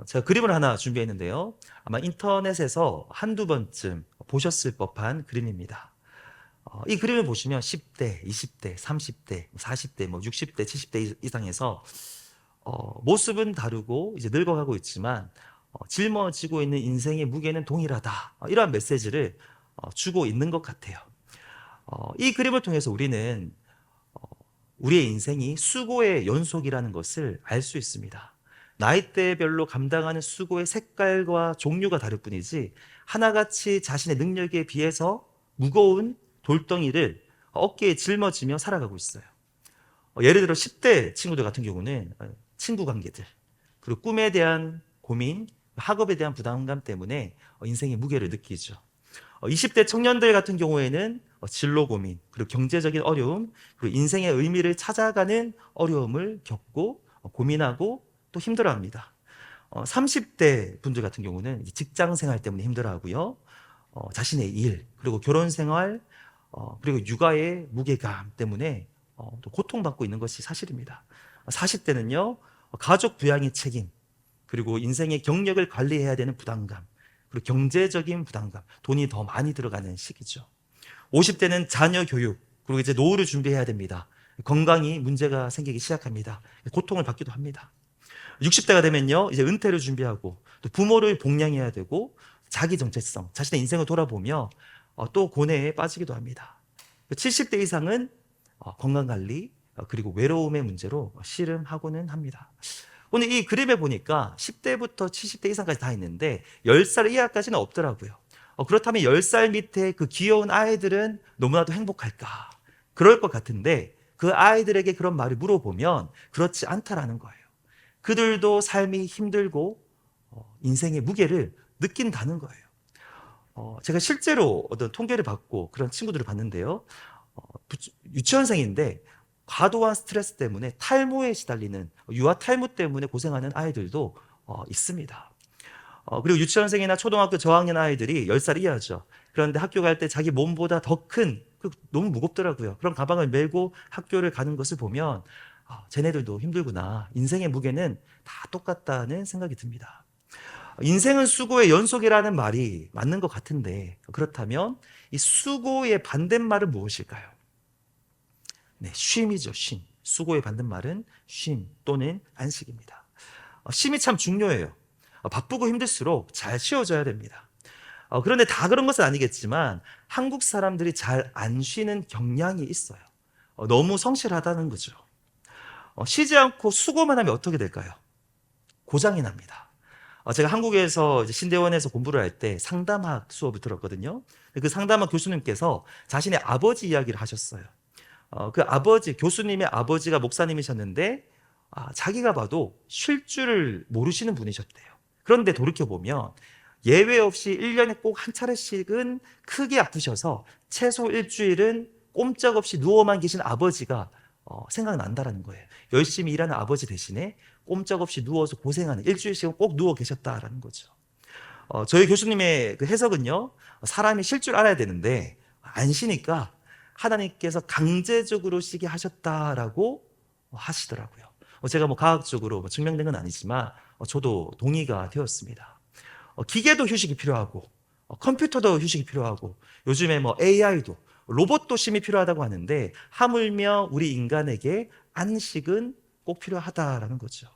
제가 그림을 하나 준비했는데요. 아마 인터넷에서 한두 번쯤 보셨을 법한 그림입니다. 이 그림을 보시면 10대, 20대, 30대, 40대, 뭐 60대, 70대 이상에서 모습은 다르고 이제 늙어가고 있지만 짊어지고 있는 인생의 무게는 동일하다. 이러한 메시지를 주고 있는 것 같아요. 이 그림을 통해서 우리는 우리의 인생이 수고의 연속이라는 것을 알 수 있습니다. 나이대별로 감당하는 수고의 색깔과 종류가 다를 뿐이지 하나같이 자신의 능력에 비해서 무거운 돌덩이를 어깨에 짊어지며 살아가고 있어요. 예를 들어 10대 친구들 같은 경우는 친구 관계들, 그리고 꿈에 대한 고민, 학업에 대한 부담감 때문에 인생의 무게를 느끼죠. 20대 청년들 같은 경우에는 진로 고민, 그리고 경제적인 어려움, 그리고 인생의 의미를 찾아가는 어려움을 겪고 고민하고 또 힘들어합니다. 30대 분들 같은 경우는 직장 생활 때문에 힘들어하고요. 자신의 일, 그리고 결혼 생활, 그리고 육아의 무게감 때문에 또 고통받고 있는 것이 사실입니다. 40대는요, 가족 부양의 책임, 그리고 인생의 경력을 관리해야 되는 부담감, 그리고 경제적인 부담감, 돈이 더 많이 들어가는 시기죠. 50대는 자녀 교육, 그리고 이제 노후를 준비해야 됩니다. 건강이 문제가 생기기 시작합니다. 고통을 받기도 합니다. 60대가 되면요, 이제 은퇴를 준비하고 또 부모를 복양해야 되고 자기 정체성, 자신의 인생을 돌아보며 또 고뇌에 빠지기도 합니다. 70대 이상은 건강관리, 그리고 외로움의 문제로 씨름하고는 합니다. 오늘 이 그림에 보니까 10대부터 70대 이상까지 다 있는데 10살 이하까지는 없더라고요. 그렇다면 10살 밑에 그 귀여운 아이들은 너무나도 행복할까? 그럴 것 같은데 그 아이들에게 그런 말을 물어보면 그렇지 않다라는 거예요. 그들도 삶이 힘들고 인생의 무게를 느낀다는 거예요. 제가 실제로 어떤 통계를 받고 그런 친구들을 봤는데요. 유치원생인데 과도한 스트레스 때문에 탈모에 시달리는, 유아 탈모 때문에 고생하는 아이들도 있습니다. 그리고 유치원생이나 초등학교 저학년 아이들이 10살 이하죠. 그런데 학교 갈 때 자기 몸보다 더 큰, 너무 무겁더라고요. 그런 가방을 메고 학교를 가는 것을 보면 쟤네들도 힘들구나. 인생의 무게는 다 똑같다는 생각이 듭니다. 인생은 수고의 연속이라는 말이 맞는 것 같은데 그렇다면 이 수고의 반대말은 무엇일까요? 네, 쉼이죠, 쉼. 수고의 반대말은 쉼 또는 안식입니다. 쉼이 참 중요해요. 바쁘고 힘들수록 잘 쉬어줘야 됩니다. 그런데 다 그런 것은 아니겠지만 한국 사람들이 잘 안 쉬는 경향이 있어요. 너무 성실하다는 거죠. 쉬지 않고 수고만 하면 어떻게 될까요? 고장이 납니다. 제가 한국에서 이제 신대원에서 공부를 할 때 상담학 수업을 들었거든요. 그 상담학 교수님께서 자신의 아버지 이야기를 하셨어요. 그 아버지, 교수님의 아버지가 목사님이셨는데 자기가 봐도 쉴 줄을 모르시는 분이셨대요. 그런데 돌이켜보면 예외 없이 1년에 꼭 한 차례씩은 크게 아프셔서 최소 일주일은 꼼짝없이 누워만 계신 아버지가 생각난다라는 거예요. 열심히 일하는 아버지 대신에 꼼짝없이 누워서 고생하는 일주일씩은 꼭 누워 계셨다라는 거죠. 저희 교수님의 그 해석은요, 사람이 쉴 줄 알아야 되는데 안 쉬니까 하나님께서 강제적으로 쉬게 하셨다라고 하시더라고요. 제가 뭐 과학적으로 증명된 건 아니지만 저도 동의가 되었습니다. 기계도 휴식이 필요하고 컴퓨터도 휴식이 필요하고 요즘에 뭐 AI도 로봇도 쉼이 필요하다고 하는데 하물며 우리 인간에게 안식은 꼭 필요하다라는 거죠.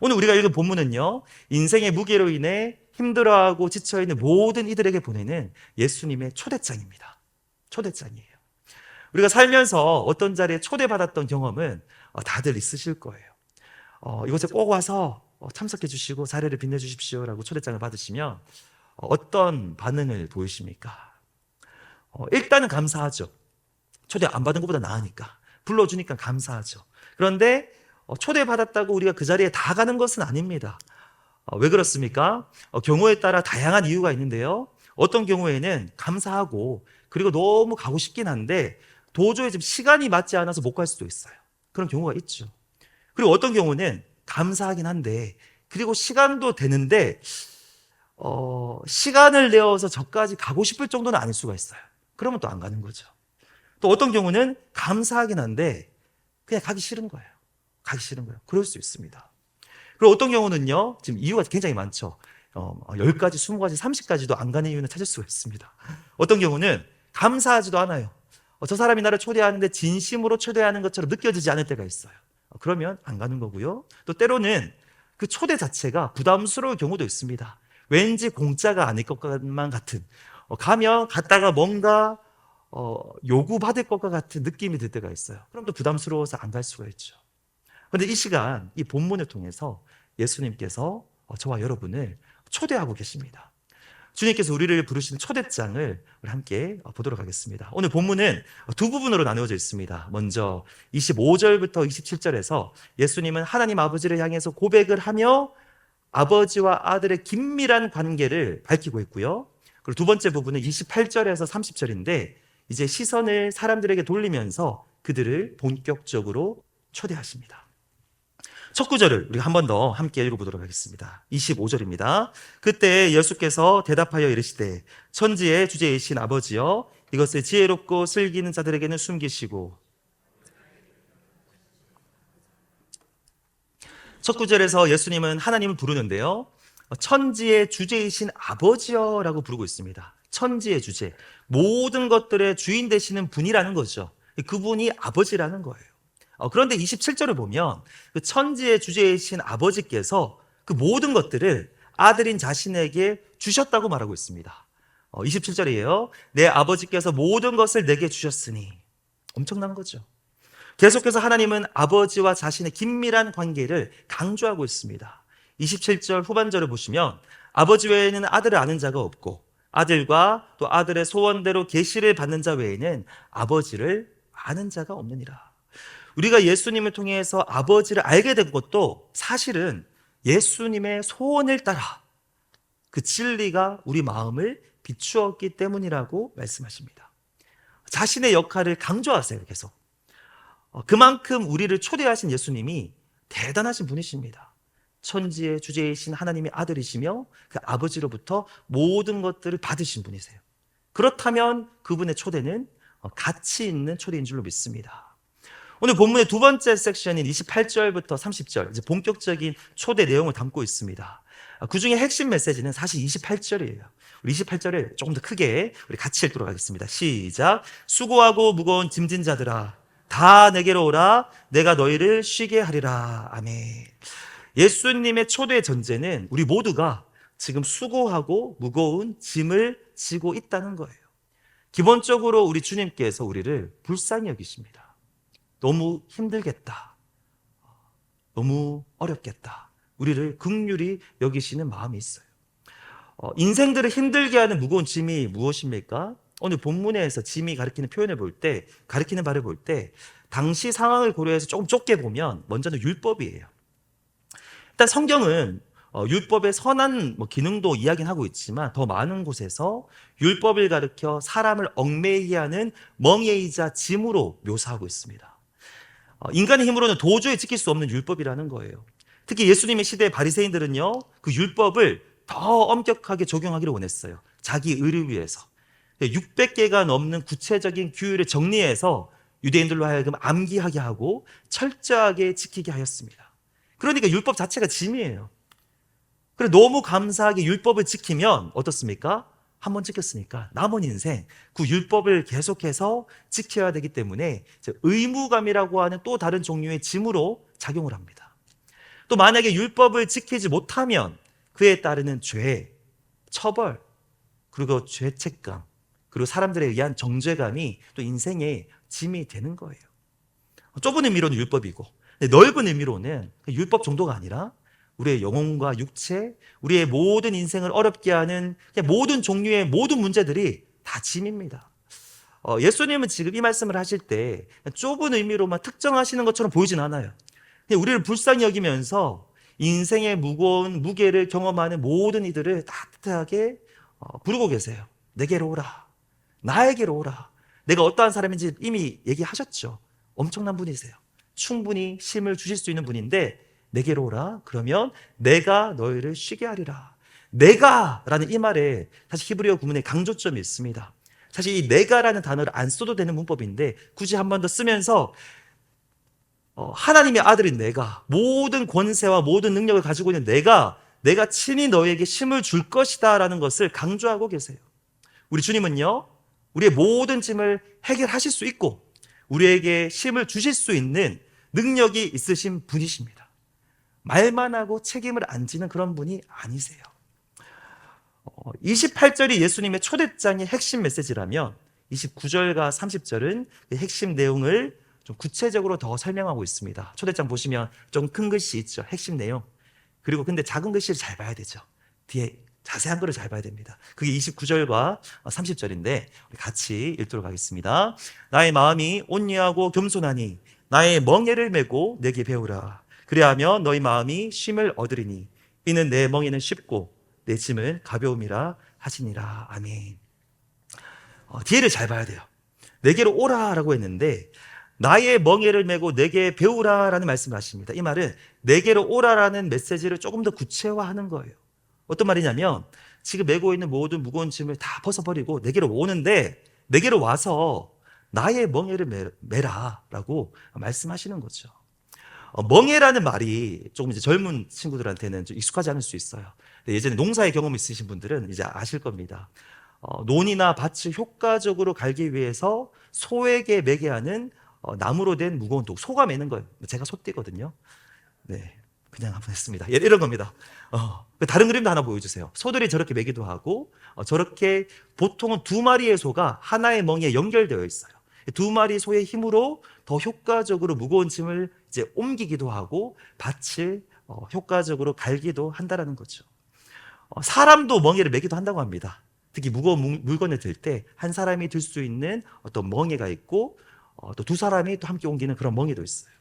오늘 우리가 읽은 본문은요, 인생의 무게로 인해 힘들어하고 지쳐있는 모든 이들에게 보내는 예수님의 초대장입니다. 초대장이에요. 우리가 살면서 어떤 자리에 초대받았던 경험은 다들 있으실 거예요. 이곳에 꼭 와서 참석해 주시고 자리를 빛내 주십시오라고 초대장을 받으시면 어떤 반응을 보이십니까? 일단은 감사하죠. 초대 안 받은 것보다 나으니까. 불러주니까 감사하죠. 그런데 초대받았다고 우리가 그 자리에 다 가는 것은 아닙니다. 왜 그렇습니까? 경우에 따라 다양한 이유가 있는데요. 어떤 경우에는 감사하고 그리고 너무 가고 싶긴 한데 도저히 지금 시간이 맞지 않아서 못 갈 수도 있어요. 그런 경우가 있죠. 그리고 어떤 경우는 감사하긴 한데 그리고 시간도 되는데 시간을 내어서 저까지 가고 싶을 정도는 아닐 수가 있어요. 그러면 또 안 가는 거죠. 또 어떤 경우는 감사하긴 한데 그냥 가기 싫은 거예요. 가기 싫은 거예요. 그럴 수 있습니다. 그리고 어떤 경우는요, 지금 이유가 굉장히 많죠. 10가지, 20가지, 30가지도 안 가는 이유는 찾을 수가 있습니다. 어떤 경우는 감사하지도 않아요. 저 사람이 나를 초대하는데 진심으로 초대하는 것처럼 느껴지지 않을 때가 있어요. 그러면 안 가는 거고요. 또 때로는 그 초대 자체가 부담스러울 경우도 있습니다. 왠지 공짜가 아닐 것만 같은, 가면 갔다가 뭔가 요구받을 것과 같은 느낌이 들 때가 있어요. 그럼 또 부담스러워서 안 갈 수가 있죠. 그런데 이 시간, 이 본문을 통해서 예수님께서 저와 여러분을 초대하고 계십니다. 주님께서 우리를 부르시는 초대장을 우리 함께 보도록 하겠습니다. 오늘 본문은 두 부분으로 나누어져 있습니다. 먼저 25절부터 27절에서 예수님은 하나님 아버지를 향해서 고백을 하며 아버지와 아들의 긴밀한 관계를 밝히고 있고요. 그리고 두 번째 부분은 28절에서 30절인데 이제 시선을 사람들에게 돌리면서 그들을 본격적으로 초대하십니다. 첫 구절을 우리가 한 번 더 함께 읽어보도록 하겠습니다. 25절입니다. 그때 예수께서 대답하여 이르시되 천지의 주제이신 아버지여 이것을 지혜롭고 슬기는 자들에게는 숨기시고. 첫 구절에서 예수님은 하나님을 부르는데요, 천지의 주제이신 아버지여라고 부르고 있습니다. 천지의 주제, 모든 것들의 주인 되시는 분이라는 거죠. 그분이 아버지라는 거예요. 그런데 27절을 보면 그 천지의 주제이신 아버지께서 그 모든 것들을 아들인 자신에게 주셨다고 말하고 있습니다. 27절이에요. 내 아버지께서 모든 것을 내게 주셨으니. 엄청난 거죠. 계속해서 하나님은 아버지와 자신의 긴밀한 관계를 강조하고 있습니다. 27절 후반절을 보시면 아버지 외에는 아들을 아는 자가 없고 아들과 또 아들의 소원대로 계시를 받는 자 외에는 아버지를 아는 자가 없느니라. 우리가 예수님을 통해서 아버지를 알게 된 것도 사실은 예수님의 소원을 따라 그 진리가 우리 마음을 비추었기 때문이라고 말씀하십니다. 자신의 역할을 강조하세요, 계속. 그만큼 우리를 초대하신 예수님이 대단하신 분이십니다. 천지의 주제이신 하나님의 아들이시며 그 아버지로부터 모든 것들을 받으신 분이세요. 그렇다면 그분의 초대는 가치 있는 초대인 줄로 믿습니다. 오늘 본문의 두 번째 섹션인 28절부터 30절, 이제 본격적인 초대 내용을 담고 있습니다. 그 중에 핵심 메시지는 사실 28절이에요. 우리 28절을 조금 더 크게 우리 같이 읽도록 하겠습니다. 시작. 수고하고 무거운 짐진 자들아, 다 내게로 오라. 내가 너희를 쉬게 하리라. 아멘. 예수님의 초대 전제는 우리 모두가 지금 수고하고 무거운 짐을 지고 있다는 거예요. 기본적으로 우리 주님께서 우리를 불쌍히 여기십니다. 너무 힘들겠다, 너무 어렵겠다, 우리를 긍휼히 여기시는 마음이 있어요. 인생들을 힘들게 하는 무거운 짐이 무엇입니까? 오늘 본문에서 짐이 가리키는 표현을 볼 때, 가리키는 바를 볼 때 당시 상황을 고려해서 조금 좁게 보면 먼저는 율법이에요. 일단 성경은 율법의 선한 기능도 이야기는 하고 있지만 더 많은 곳에서 율법을 가리켜 사람을 얽매이게 하는 멍에이자 짐으로 묘사하고 있습니다. 인간의 힘으로는 도저히 지킬 수 없는 율법이라는 거예요. 특히 예수님의 시대의 바리새인들은요, 그 율법을 더 엄격하게 적용하기를 원했어요. 자기 의를 위해서. 600개가 넘는 구체적인 규율을 정리해서 유대인들로 하여금 암기하게 하고 철저하게 지키게 하였습니다. 그러니까 율법 자체가 짐이에요. 그래, 너무 감사하게 율법을 지키면 어떻습니까? 한번 지켰으니까 남은 인생 그 율법을 계속해서 지켜야 되기 때문에 의무감이라고 하는 또 다른 종류의 짐으로 작용을 합니다. 또 만약에 율법을 지키지 못하면 그에 따르는 죄, 처벌, 그리고 죄책감, 그리고 사람들에 의한 정죄감이 또 인생의 짐이 되는 거예요. 좁은 의미로는 율법이고 넓은 의미로는 율법 정도가 아니라 우리의 영혼과 육체, 우리의 모든 인생을 어렵게 하는 모든 종류의 모든 문제들이 다 짐입니다. 예수님은 지금 이 말씀을 하실 때 좁은 의미로만 특정하시는 것처럼 보이진 않아요. 우리를 불쌍히 여기면서 인생의 무거운 무게를 경험하는 모든 이들을 따뜻하게 부르고 계세요. 내게로 오라. 나에게로 오라. 내가 어떠한 사람인지 이미 얘기하셨죠. 엄청난 분이세요. 충분히 힘을 주실 수 있는 분인데 내게로 오라. 그러면 내가 너희를 쉬게 하리라. 내가라는 이 말에 사실 히브리어 구문에 강조점이 있습니다. 사실 이 내가라는 단어를 안 써도 되는 문법인데 굳이 한 번 더 쓰면서 하나님의 아들인 내가, 모든 권세와 모든 능력을 가지고 있는 내가 친히 너에게 힘을 줄 것이다 라는 것을 강조하고 계세요. 우리 주님은요, 우리의 모든 짐을 해결하실 수 있고 우리에게 힘을 주실 수 있는 능력이 있으신 분이십니다. 말만 하고 책임을 안 지는 그런 분이 아니세요. 28절이 예수님의 초대장의 핵심 메시지라면 29절과 30절은 그 핵심 내용을 좀 구체적으로 더 설명하고 있습니다. 초대장 보시면 좀 큰 글씨 있죠. 핵심 내용. 그리고 근데 작은 글씨를 잘 봐야 되죠. 뒤에 자세한 거를 잘 봐야 됩니다. 그게 29절과 30절인데 우리 같이 읽도록 하겠습니다. 나의 마음이 온유하고 겸손하니 나의 멍에를 메고 내게 배우라. 그리하면 너희 마음이 쉼을 얻으리니 이는 내 멍에는 쉽고 내 짐은 가벼움이라 하시니라. 아멘. 뒤에를 잘 봐야 돼요. 내게로 오라라고 했는데 나의 멍에를 메고 내게 배우라라는 말씀을 하십니다. 이 말은 내게로 오라라는 메시지를 조금 더 구체화하는 거예요. 어떤 말이냐면 지금 메고 있는 모든 무거운 짐을 다 벗어버리고 내게로 오는데 내게로 와서 나의 멍에를 메라라고 말씀하시는 거죠. 멍에라는 말이 조금 이제 젊은 친구들한테는 좀 익숙하지 않을 수 있어요. 예전에 농사의 경험 있으신 분들은 이제 아실 겁니다. 논이나 밭을 효과적으로 갈기 위해서 소에게 매게 하는 나무로 된 무거운 독, 소가 매는 거예요. 제가 소띠거든요. 네, 그냥 한번 했습니다. 이런 겁니다. 다른 그림도 하나 보여주세요. 소들이 저렇게 매기도 하고 저렇게 보통은 두 마리의 소가 하나의 멍에 연결되어 있어요. 두 마리 소의 힘으로 더 효과적으로 무거운 짐을 이제 옮기기도 하고 밭을 효과적으로 갈기도 한다라는 거죠. 사람도 멍에를 매기도 한다고 합니다. 특히 무거운 물건을 들 때 한 사람이 들 수 있는 어떤 멍에가 있고 또 두 사람이 또 함께 옮기는 그런 멍에도 있어요.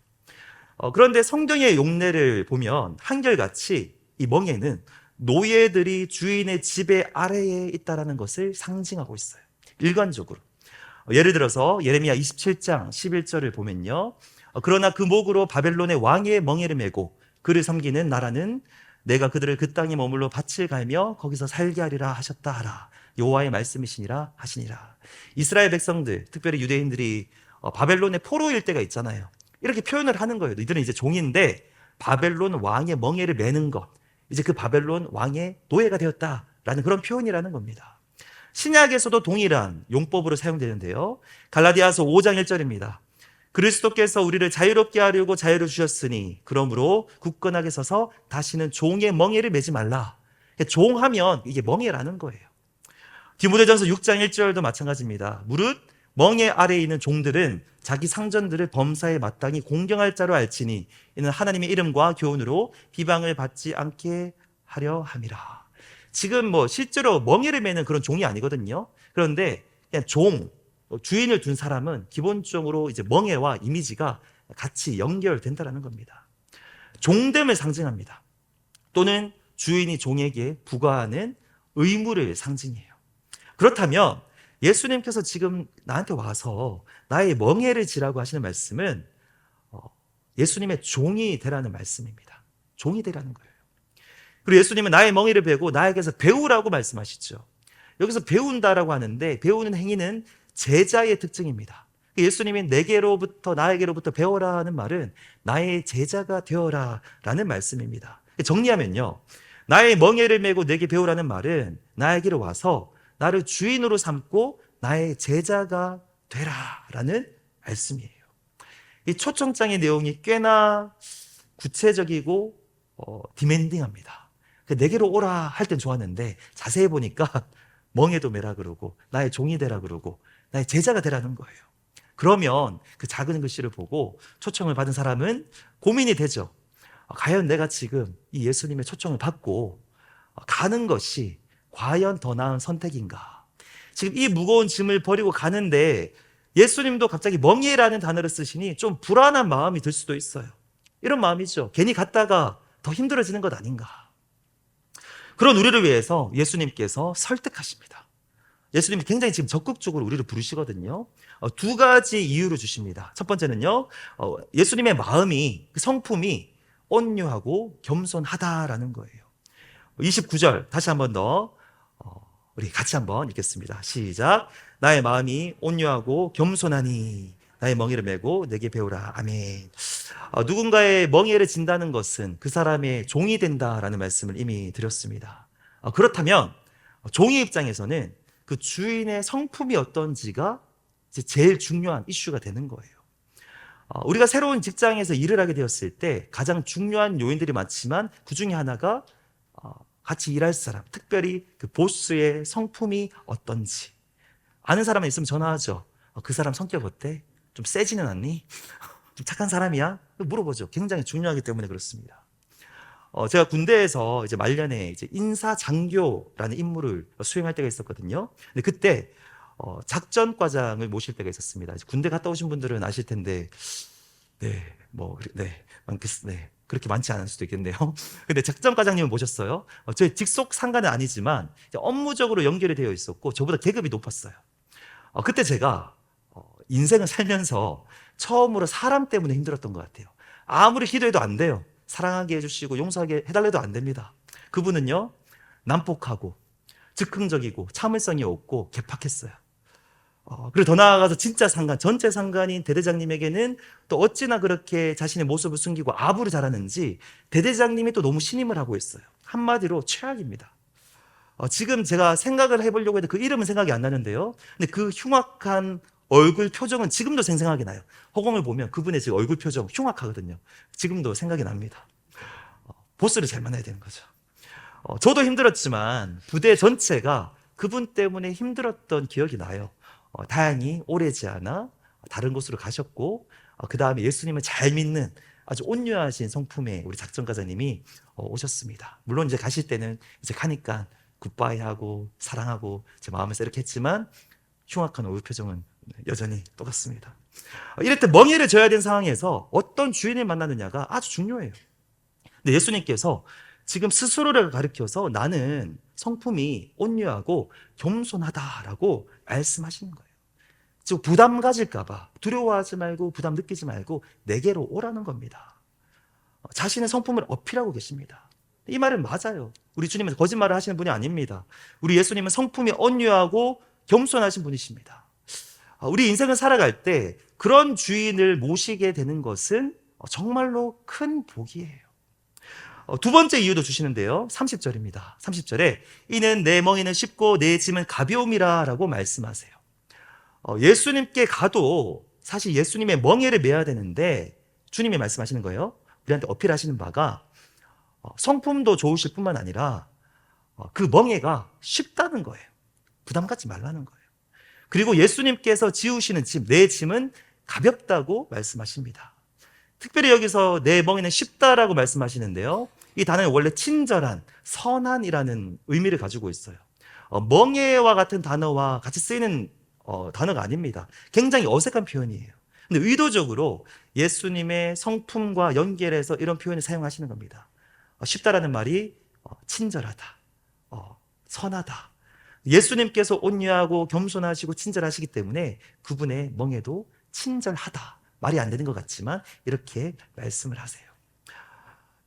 그런데 성경의 용례를 보면 한결같이 이 멍에는 노예들이 주인의 지배 아래에 있다는 것을 상징하고 있어요. 일관적으로. 예를 들어서 예레미야 27장 11절을 보면요. 그러나 그 목으로 바벨론의 왕의 멍에를 메고 그를 섬기는 나라는 내가 그들을 그 땅에 머물러 밭을 갈며 거기서 살게 하리라 하셨다 하라. 여호와의 말씀이시니라 하시니라. 이스라엘 백성들, 특별히 유대인들이 바벨론의 포로일 때가 있잖아요. 이렇게 표현을 하는 거예요. 이들은 이제 종인데 바벨론 왕의 멍에를 메는 것, 이제 그 바벨론 왕의 노예가 되었다라는 그런 표현이라는 겁니다. 신약에서도 동일한 용법으로 사용되는데요. 갈라디아서 5장 1절입니다. 그리스도께서 우리를 자유롭게 하려고 자유를 주셨으니 그러므로 굳건하게 서서 다시는 종의 멍에를 매지 말라. 종하면 이게 멍에라는 거예요. 디모데전서 6장 1절도 마찬가지입니다. 무릇 멍에 아래에 있는 종들은 자기 상전들을 범사에 마땅히 공경할 자로 알지니 이는 하나님의 이름과 교훈으로 비방을 받지 않게 하려 함이라. 지금 실제로 멍에를 매는 그런 종이 아니거든요. 그런데 그냥 주인을 둔 사람은 기본적으로 이제 멍에와 이미지가 같이 연결된다는 겁니다. 종됨을 상징합니다. 또는 주인이 종에게 부과하는 의무를 상징해요. 그렇다면 예수님께서 지금 나한테 와서 나의 멍에를 지라고 하시는 말씀은 예수님의 종이 되라는 말씀입니다. 종이 되라는 거예요. 그리고 예수님은 나의 멍에를 베고 나에게서 배우라고 말씀하시죠. 여기서 배운다라고 하는데 배우는 행위는 제자의 특징입니다. 예수님이 나에게로부터 배워라 하는 말은 나의 제자가 되어라 라는 말씀입니다. 정리하면요, 나의 멍에를 메고 내게 배우라는 말은 나에게로 와서 나를 주인으로 삼고 나의 제자가 되라 라는 말씀이에요. 이 초청장의 내용이 꽤나 구체적이고 디맨딩합니다. 내게로 오라 할 땐 좋았는데 자세히 보니까 멍에도 메라 그러고 나의 종이 되라 그러고 나의 제자가 되라는 거예요. 그러면 그 작은 글씨를 보고 초청을 받은 사람은 고민이 되죠. 과연 내가 지금 이 예수님의 초청을 받고 가는 것이 과연 더 나은 선택인가? 지금 이 무거운 짐을 버리고 가는데 예수님도 갑자기 멍에라는 단어를 쓰시니 좀 불안한 마음이 들 수도 있어요. 이런 마음이죠. 괜히 갔다가 더 힘들어지는 것 아닌가? 그런 우리를 위해서 예수님께서 설득하십니다. 예수님이 굉장히 지금 적극적으로 우리를 부르시거든요. 두 가지 이유를 주십니다. 첫 번째는요, 예수님의 마음이, 그 성품이 온유하고 겸손하다라는 거예요. 29절 다시 한번 더 우리 같이 한번 읽겠습니다. 시작. 나의 마음이 온유하고 겸손하니 나의 멍에를 메고 내게 배우라. 아멘. 누군가의 멍에를 진다는 것은 그 사람의 종이 된다라는 말씀을 이미 드렸습니다. 그렇다면 종의 입장에서는 그 주인의 성품이 어떤지가 이제 제일 중요한 이슈가 되는 거예요. 우리가 새로운 직장에서 일을 하게 되었을 때 가장 중요한 요인들이 많지만 그 중에 하나가 같이 일할 사람, 특별히 그 보스의 성품이 어떤지 아는 사람이 있으면 전화하죠. 그 사람 성격 어때? 좀 세지는 않니? 좀 착한 사람이야? 물어보죠. 굉장히 중요하기 때문에 그렇습니다. 제가 군대에서 이제 말년에 이제 인사장교라는 임무를 수행할 때가 있었거든요. 근데 그때 작전과장을 모실 때가 있었습니다. 이제 군대 갔다 오신 분들은 아실 텐데, 그렇게 많지 않을 수도 있겠네요. 근데 작전과장님을 모셨어요. 저희 직속 상관은 아니지만 업무적으로 연결이 되어 있었고 저보다 계급이 높았어요. 그때 제가 인생을 살면서 처음으로 사람 때문에 힘들었던 것 같아요. 아무리 기도해도 안 돼요. 사랑하게 해주시고 용서하게 해달래도 안 됩니다. 그분은요, 난폭하고 즉흥적이고 참을성이 없고 개팍했어요. 그리고 더 나아가서 진짜 상관, 전체 상관인 대대장님에게는 또 어찌나 그렇게 자신의 모습을 숨기고 아부를 잘하는지 대대장님이 또 너무 신임을 하고 있어요. 한마디로 최악입니다. 지금 제가 생각을 해보려고 해도 그 이름은 생각이 안 나는데요. 근데 그 흉악한 얼굴 표정은 지금도 생생하게 나요. 허공을 보면 그분의 지금 얼굴 표정 흉악하거든요. 지금도 생각이 납니다. 보스를 잘 만나야 되는 거죠. 저도 힘들었지만 부대 전체가 그분 때문에 힘들었던 기억이 나요. 다행히 오래지 않아 다른 곳으로 가셨고 그 다음에 예수님을 잘 믿는 아주 온유하신 성품의 우리 작전가자님이 오셨습니다. 물론 이제 가실 때는 이제 가니까 굿바이하고 사랑하고 제 마음에서 이렇게 했지만 흉악한 얼굴 표정은 여전히 똑같습니다. 이럴 때 멍에를 져야 되는 상황에서 어떤 주인을 만나느냐가 아주 중요해요. 근데 예수님께서 지금 스스로를 가리켜서 나는 성품이 온유하고 겸손하다라고 말씀하시는 거예요. 즉 부담 가질까봐 두려워하지 말고 부담 느끼지 말고 내게로 오라는 겁니다. 자신의 성품을 어필하고 계십니다. 이 말은 맞아요. 우리 주님은 거짓말을 하시는 분이 아닙니다. 우리 예수님은 성품이 온유하고 겸손하신 분이십니다. 우리 인생을 살아갈 때 그런 주인을 모시게 되는 것은 정말로 큰 복이에요. 두 번째 이유도 주시는데요. 30절입니다. 30절에 이는 내 멍에는 쉽고 내 짐은 가벼움이라 라고 말씀하세요. 예수님께 가도 사실 예수님의 멍에를 메야 되는데 주님이 말씀하시는 거예요. 우리한테 어필하시는 바가 성품도 좋으실 뿐만 아니라 그 멍에가 쉽다는 거예요. 부담 갖지 말라는 거예요. 그리고 예수님께서 지우시는 짐, 내 짐은 가볍다고 말씀하십니다. 특별히 여기서 내 멍에는 쉽다라고 말씀하시는데요. 이 단어는 원래 친절한, 선한이라는 의미를 가지고 있어요. 멍에와 같은 단어와 같이 쓰이는 단어가 아닙니다. 굉장히 어색한 표현이에요. 근데 의도적으로 예수님의 성품과 연결해서 이런 표현을 사용하시는 겁니다. 쉽다라는 말이 친절하다, 선하다. 예수님께서 온유하고 겸손하시고 친절하시기 때문에 그분의 멍에도 친절하다. 말이 안 되는 것 같지만 이렇게 말씀을 하세요.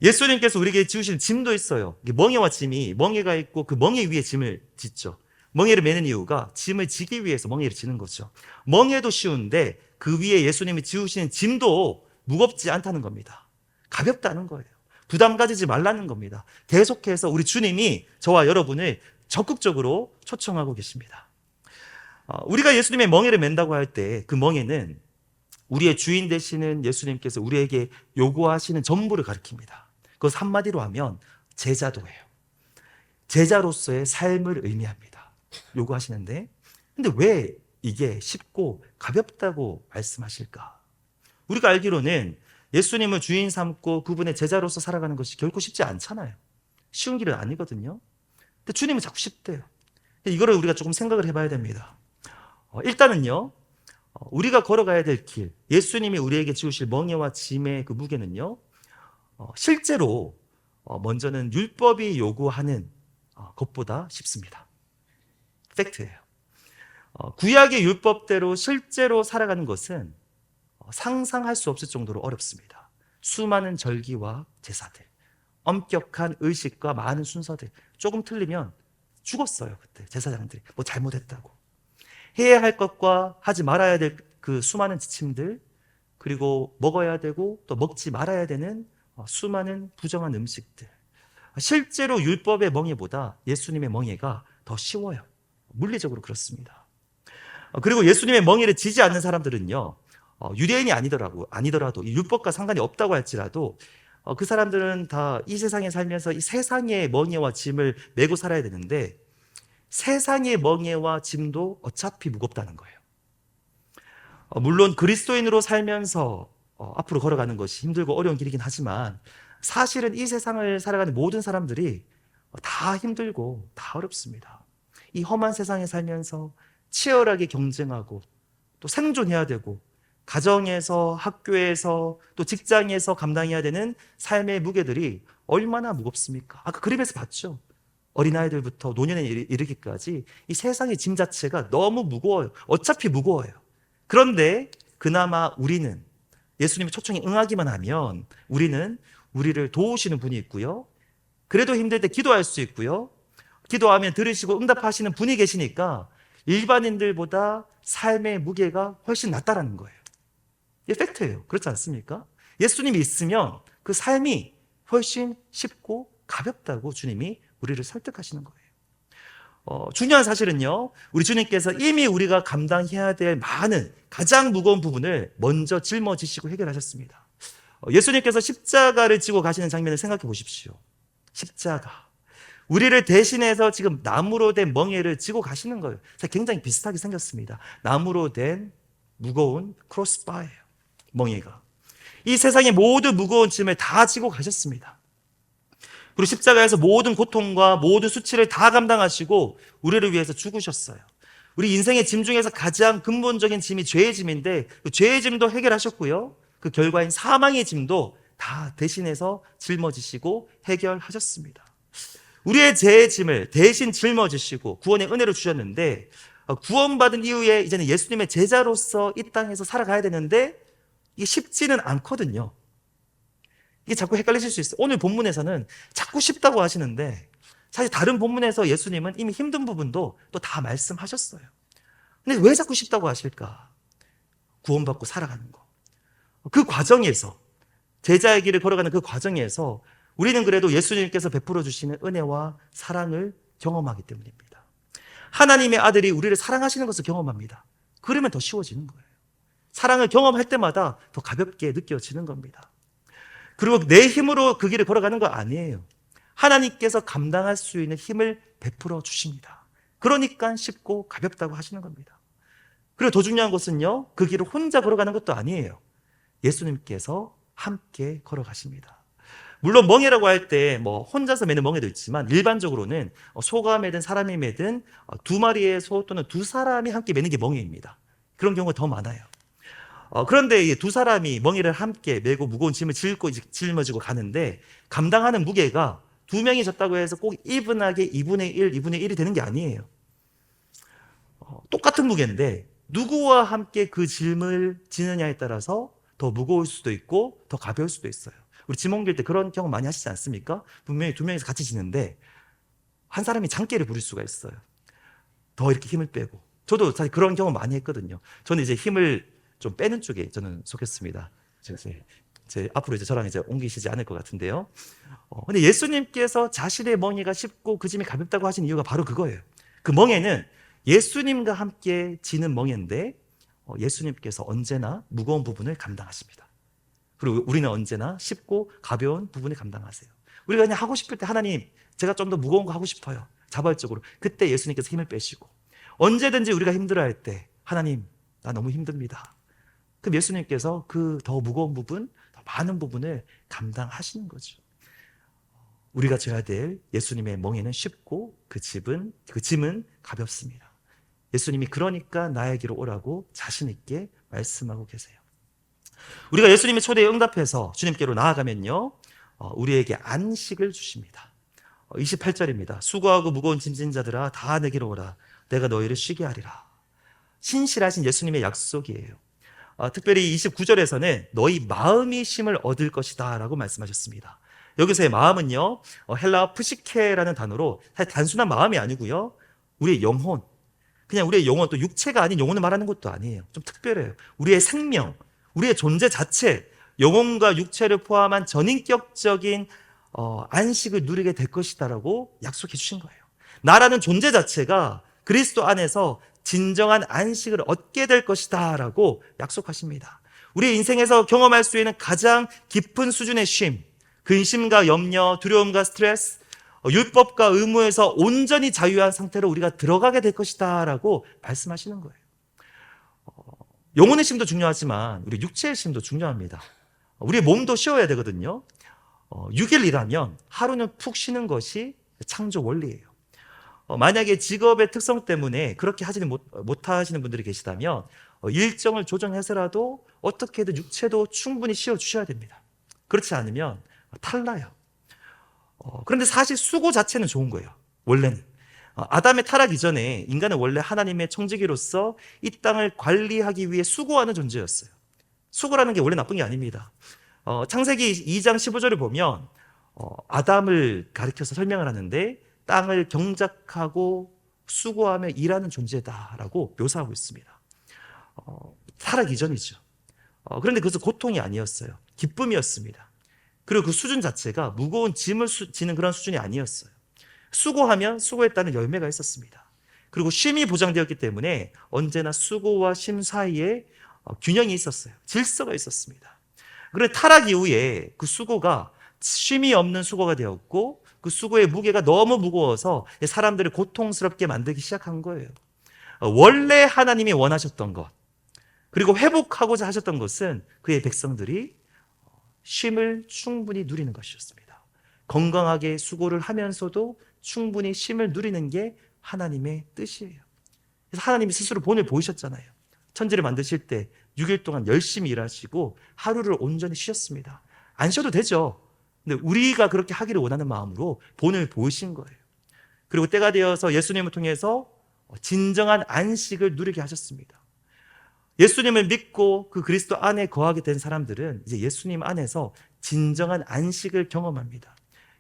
예수님께서 우리에게 지우신 짐도 있어요. 멍에와 짐이, 멍에가 있고 그 멍에 위에 짐을 짓죠. 멍에를 매는 이유가 짐을 지기 위해서 멍에를 지는 거죠. 멍에도 쉬운데 그 위에 예수님이 지우시는 짐도 무겁지 않다는 겁니다. 가볍다는 거예요. 부담 가지지 말라는 겁니다. 계속해서 우리 주님이 저와 여러분을 적극적으로 초청하고 계십니다. 우리가 예수님의 멍에를 맨다고 할 때 그 멍에는 우리의 주인 되시는 예수님께서 우리에게 요구하시는 전부를 가리킵니다. 그것 한마디로 하면 제자도예요. 제자로서의 삶을 의미합니다. 요구하시는데 근데 왜 이게 쉽고 가볍다고 말씀하실까? 우리가 알기로는 예수님을 주인 삼고 그분의 제자로서 살아가는 것이 결코 쉽지 않잖아요. 쉬운 길은 아니거든요. 근데 주님은 자꾸 쉽대요. 이거를 우리가 조금 생각을 해봐야 됩니다. 일단은요, 우리가 걸어가야 될 길, 예수님이 우리에게 지우실 멍에와 짐의 그 무게는요, 실제로 먼저는 율법이 요구하는 것보다 쉽습니다. 팩트예요. 구약의 율법대로 실제로 살아가는 것은 상상할 수 없을 정도로 어렵습니다. 수많은 절기와 제사들, 엄격한 의식과 많은 순서들, 조금 틀리면 죽었어요. 그때 제사장들이 뭐 잘못했다고. 해야 할 것과 하지 말아야 될 그 수많은 지침들, 그리고 먹어야 되고 또 먹지 말아야 되는 수많은 부정한 음식들. 실제로 율법의 멍에보다 예수님의 멍에가 더 쉬워요. 물리적으로 그렇습니다. 그리고 예수님의 멍에를 지지 않는 사람들은요, 유대인이 아니더라도 율법과 상관이 없다고 할지라도 그 사람들은 다 이 세상에 살면서 이 세상의 멍에와 짐을 메고 살아야 되는데, 세상의 멍에와 짐도 어차피 무겁다는 거예요. 물론 그리스도인으로 살면서 앞으로 걸어가는 것이 힘들고 어려운 길이긴 하지만, 사실은 이 세상을 살아가는 모든 사람들이 다 힘들고 다 어렵습니다. 이 험한 세상에 살면서 치열하게 경쟁하고 또 생존해야 되고, 가정에서, 학교에서, 또 직장에서 감당해야 되는 삶의 무게들이 얼마나 무겁습니까? 아까 그림에서 봤죠? 어린아이들부터 노년에 이르기까지 이 세상의 짐 자체가 너무 무거워요. 어차피 무거워요. 그런데 그나마 우리는 예수님의 초청에 응하기만 하면 우리는 우리를 도우시는 분이 있고요. 그래도 힘들 때 기도할 수 있고요. 기도하면 들으시고 응답하시는 분이 계시니까 일반인들보다 삶의 무게가 훨씬 낫다라는 거예요. 이게 팩트예요. 그렇지 않습니까? 예수님이 있으면 그 삶이 훨씬 쉽고 가볍다고 주님이 우리를 설득하시는 거예요. 중요한 사실은요, 우리 주님께서 이미 우리가 감당해야 될 많은 가장 무거운 부분을 먼저 짊어지시고 해결하셨습니다. 예수님께서 십자가를 지고 가시는 장면을 생각해 보십시오. 십자가. 우리를 대신해서 지금 나무로 된 멍에를 지고 가시는 거예요. 굉장히 비슷하게 생겼습니다. 나무로 된 무거운 크로스바예요. 멍에가. 이 세상의 모든 무거운 짐을 다 지고 가셨습니다. 그리고 십자가에서 모든 고통과 모든 수치를 다 감당하시고 우리를 위해서 죽으셨어요. 우리 인생의 짐 중에서 가장 근본적인 짐이 죄의 짐인데, 그 죄의 짐도 해결하셨고요. 그 결과인 사망의 짐도 다 대신해서 짊어지시고 해결하셨습니다. 우리의 죄의 짐을 대신 짊어지시고 구원의 은혜를 주셨는데, 구원받은 이후에 이제는 예수님의 제자로서 이 땅에서 살아가야 되는데 이게 쉽지는 않거든요. 이게 자꾸 헷갈리실 수 있어요. 오늘 본문에서는 자꾸 쉽다고 하시는데, 사실 다른 본문에서 예수님은 이미 힘든 부분도 또 다 말씀하셨어요. 근데 왜 자꾸 쉽다고 하실까? 구원받고 살아가는 거. 그 과정에서, 제자의 길을 걸어가는 그 과정에서 우리는 그래도 예수님께서 베풀어 주시는 은혜와 사랑을 경험하기 때문입니다. 하나님의 아들이 우리를 사랑하시는 것을 경험합니다. 그러면 더 쉬워지는 거예요. 사랑을 경험할 때마다 더 가볍게 느껴지는 겁니다. 그리고 내 힘으로 그 길을 걸어가는 거 아니에요. 하나님께서 감당할 수 있는 힘을 베풀어 주십니다. 그러니까 쉽고 가볍다고 하시는 겁니다. 그리고 더 중요한 것은요, 그 길을 혼자 걸어가는 것도 아니에요. 예수님께서 함께 걸어가십니다. 물론 멍에라고 할 때 혼자서 매는 멍에도 있지만, 일반적으로는 소가 매든 사람이 매든 두 마리의 소 또는 두 사람이 함께 매는 게 멍에입니다. 그런 경우가 더 많아요. 그런데 이 두 사람이 멍에를 함께 메고 무거운 짐을 짊어지고 가는데, 감당하는 무게가 두 명이 졌다고 해서 꼭 이분하게 2분의 1, 2분의 1이 되는 게 아니에요. 똑같은 무게인데 누구와 함께 그 짐을 지느냐에 따라서 더 무거울 수도 있고 더 가벼울 수도 있어요. 우리 짐 옮길 때 그런 경험 많이 하시지 않습니까? 분명히 두 명이서 같이 지는데 한 사람이 장기를 부릴 수가 있어요. 더 이렇게 힘을 빼고. 저도 사실 그런 경험 많이 했거든요. 저는 이제 힘을 좀 빼는 쪽에 저는 속했습니다. 이제 앞으로 저랑 이제 옮기시지 않을 것 같은데요. 근데 예수님께서 자신의 멍에가 쉽고 그 짐이 가볍다고 하신 이유가 바로 그거예요. 그 멍에는 예수님과 함께 지는 멍에인데, 예수님께서 언제나 무거운 부분을 감당하십니다. 그리고 우리는 언제나 쉽고 가벼운 부분을 감당하세요. 우리가 그냥 하고 싶을 때, 하나님, 제가 좀 더 무거운 거 하고 싶어요. 자발적으로. 그때 예수님께서 힘을 빼시고, 언제든지 우리가 힘들어할 때, 하나님, 나 너무 힘듭니다. 그럼 예수님께서 그 더 무거운 부분, 더 많은 부분을 감당하시는 거죠. 우리가 져야 될 예수님의 멍에는 쉽고 그 짐은 가볍습니다. 예수님이 그러니까 나에게로 오라고 자신 있게 말씀하고 계세요. 우리가 예수님의 초대에 응답해서 주님께로 나아가면요, 우리에게 안식을 주십니다. 28절입니다. 수고하고 무거운 짐진 자들아 다 내게로 오라. 내가 너희를 쉬게 하리라. 신실하신 예수님의 약속이에요. 특별히 29절에서는 너희 마음이 쉼을 얻을 것이다 라고 말씀하셨습니다. 여기서의 마음은요, 헬라어 푸시케라는 단어로 사실 단순한 마음이 아니고요, 우리의 영혼, 그냥 우리의 영혼, 또 육체가 아닌 영혼을 말하는 것도 아니에요. 좀 특별해요. 우리의 생명, 우리의 존재 자체, 영혼과 육체를 포함한 전인격적인 안식을 누리게 될 것이다라고 약속해 주신 거예요. 나라는 존재 자체가 그리스도 안에서 진정한 안식을 얻게 될 것이다라고 약속하십니다. 우리 인생에서 경험할 수 있는 가장 깊은 수준의 쉼, 근심과 염려, 두려움과 스트레스, 율법과 의무에서 온전히 자유한 상태로 우리가 들어가게 될 것이다라고 말씀하시는 거예요. 영혼의 쉼도 중요하지만 우리 육체의 쉼도 중요합니다. 우리 몸도 쉬어야 되거든요. 6일 일하면 하루는 푹 쉬는 것이 창조 원리예요. 만약에 직업의 특성 때문에 그렇게 하지는 못하시는 분들이 계시다면 일정을 조정해서라도 어떻게든 육체도 충분히 쉬어주셔야 됩니다. 그렇지 않으면 탈나요. 그런데 사실 수고 자체는 좋은 거예요. 원래는 아담의 타락 이전에 인간은 원래 하나님의 청지기로서 이 땅을 관리하기 위해 수고하는 존재였어요. 수고라는 게 원래 나쁜 게 아닙니다. 창세기 2장 15절을 보면 아담을 가리켜서 설명을 하는데 땅을 경작하고 수고하며 일하는 존재다라고 묘사하고 있습니다. 타락 이전이죠. 그런데 그것은 고통이 아니었어요. 기쁨이었습니다. 그리고 그 수준 자체가 무거운 짐을 지는 그런 수준이 아니었어요. 수고하면 수고했다는 열매가 있었습니다. 그리고 쉼이 보장되었기 때문에 언제나 수고와 쉼 사이에 균형이 있었어요. 질서가 있었습니다. 그런데 타락 이후에 그 수고가 쉼이 없는 수고가 되었고 그 수고의 무게가 너무 무거워서 사람들을 고통스럽게 만들기 시작한 거예요. 원래 하나님이 원하셨던 것, 그리고 회복하고자 하셨던 것은 그의 백성들이 쉼을 충분히 누리는 것이었습니다. 건강하게 수고를 하면서도 충분히 쉼을 누리는 게 하나님의 뜻이에요. 그래서 하나님이 스스로 본을 보이셨잖아요. 천지를 만드실 때 6일 동안 열심히 일하시고 하루를 온전히 쉬셨습니다. 안 쉬어도 되죠. 근데 우리가 그렇게 하기를 원하는 마음으로 본을 보이신 거예요. 그리고 때가 되어서 예수님을 통해서 진정한 안식을 누리게 하셨습니다. 예수님을 믿고 그 그리스도 안에 거하게 된 사람들은 이제 예수님 안에서 진정한 안식을 경험합니다.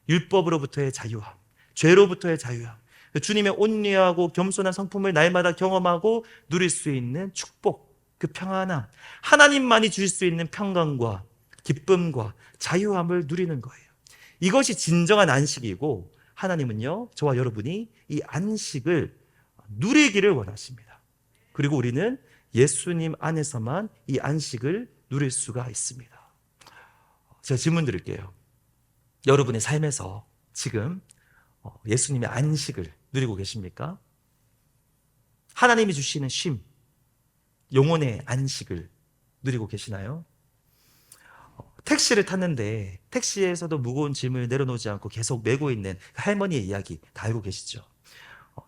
율법으로부터의 자유함, 죄로부터의 자유함, 주님의 온유하고 겸손한 성품을 날마다 경험하고 누릴 수 있는 축복, 그 평안함, 하나님만이 주실 수 있는 평강과 기쁨과 자유함을 누리는 거예요. 이것이 진정한 안식이고 하나님은요, 저와 여러분이 이 안식을 누리기를 원하십니다. 그리고 우리는 예수님 안에서만 이 안식을 누릴 수가 있습니다. 제가 질문 드릴게요. 여러분의 삶에서 지금 예수님의 안식을 누리고 계십니까? 하나님이 주시는 쉼, 영혼의 안식을 누리고 계시나요? 택시를 탔는데 택시에서도 무거운 짐을 내려놓지 않고 계속 메고 있는 할머니의 이야기 다 알고 계시죠?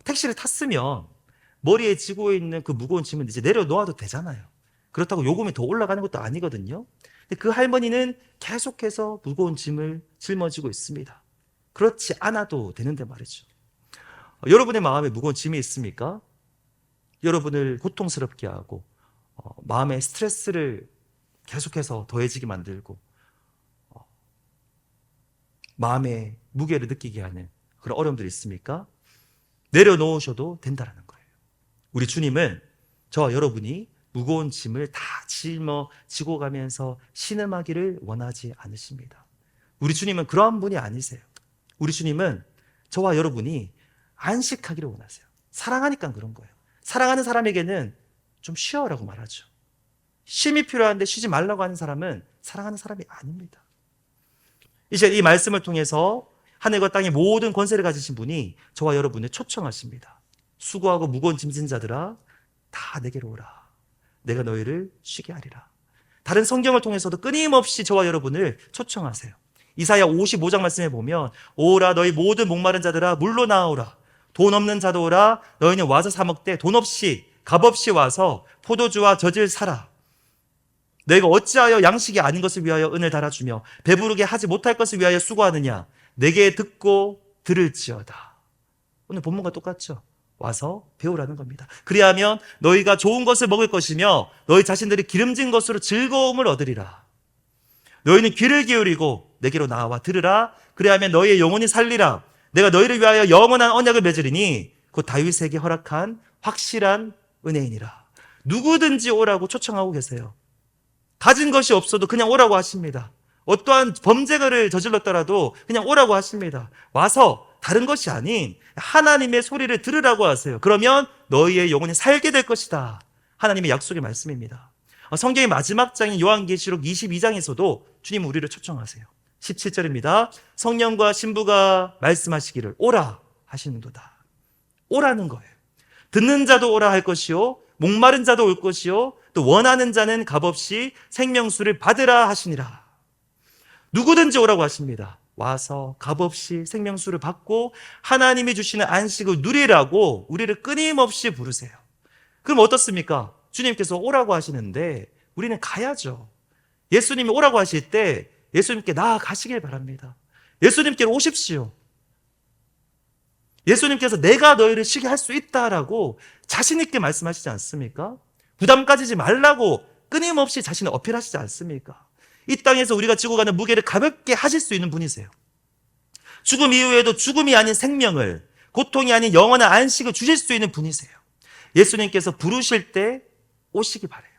택시를 탔으면 머리에 지고 있는 그 무거운 짐을 이제 내려놓아도 되잖아요. 그렇다고 요금이 더 올라가는 것도 아니거든요. 근데 그 할머니는 계속해서 무거운 짐을 짊어지고 있습니다. 그렇지 않아도 되는데 말이죠. 여러분의 마음에 무거운 짐이 있습니까? 여러분을 고통스럽게 하고 마음의 스트레스를 계속해서 더해지게 만들고 마음의 무게를 느끼게 하는 그런 어려움들이 있습니까? 내려놓으셔도 된다는 거예요. 우리 주님은 저와 여러분이 무거운 짐을 다 짊어지고 가면서 신음하기를 원하지 않으십니다. 우리 주님은 그러한 분이 아니세요. 우리 주님은 저와 여러분이 안식하기를 원하세요. 사랑하니까 그런 거예요. 사랑하는 사람에게는 좀 쉬어라고 말하죠. 쉼이 필요한데 쉬지 말라고 하는 사람은 사랑하는 사람이 아닙니다. 이제 이 말씀을 통해서 하늘과 땅의 모든 권세를 가지신 분이 저와 여러분을 초청하십니다. 수고하고 무거운 짐진 자들아 다 내게로 오라. 내가 너희를 쉬게 하리라. 다른 성경을 통해서도 끊임없이 저와 여러분을 초청하세요. 이사야 55장 말씀에 보면 오라 너희 모든 목마른 자들아 물로 나오라. 돈 없는 자도 오라. 너희는 와서 사 먹되 돈 없이 값없이 와서 포도주와 젖을 사라. 내가 어찌하여 양식이 아닌 것을 위하여 은을 달아주며 배부르게 하지 못할 것을 위하여 수고하느냐. 내게 듣고 들을지어다. 오늘 본문과 똑같죠? 와서 배우라는 겁니다. 그리하면 너희가 좋은 것을 먹을 것이며 너희 자신들이 기름진 것으로 즐거움을 얻으리라. 너희는 귀를 기울이고 내게로 나와 들으라. 그리하면 너희의 영혼이 살리라. 내가 너희를 위하여 영원한 언약을 맺으리니 곧 다윗에게 허락한 확실한 은혜이니라. 누구든지 오라고 초청하고 계세요. 가진 것이 없어도 그냥 오라고 하십니다. 어떠한 범죄를 저질렀더라도 그냥 오라고 하십니다. 와서 다른 것이 아닌 하나님의 소리를 들으라고 하세요. 그러면 너희의 영혼이 살게 될 것이다. 하나님의 약속의 말씀입니다. 성경의 마지막 장인 요한계시록 22장에서도 주님 우리를 초청하세요. 17절입니다. 성령과 신부가 말씀하시기를 오라 하시는도다. 오라는 거예요. 듣는 자도 오라 할 것이요 목마른 자도 올 것이요 또 원하는 자는 값없이 생명수를 받으라 하시니라. 누구든지 오라고 하십니다. 와서 값없이 생명수를 받고 하나님이 주시는 안식을 누리라고 우리를 끊임없이 부르세요. 그럼 어떻습니까? 주님께서 오라고 하시는데 우리는 가야죠. 예수님이 오라고 하실 때 예수님께 나아가시길 바랍니다. 예수님께로 오십시오. 예수님께서 내가 너희를 쉬게 할 수 있다라고 자신 있게 말씀하시지 않습니까? 부담 가지지 말라고 끊임없이 자신을 어필하시지 않습니까? 이 땅에서 우리가 지고 가는 무게를 가볍게 하실 수 있는 분이세요. 죽음 이후에도 죽음이 아닌 생명을, 고통이 아닌 영원한 안식을 주실 수 있는 분이세요. 예수님께서 부르실 때 오시기 바라요.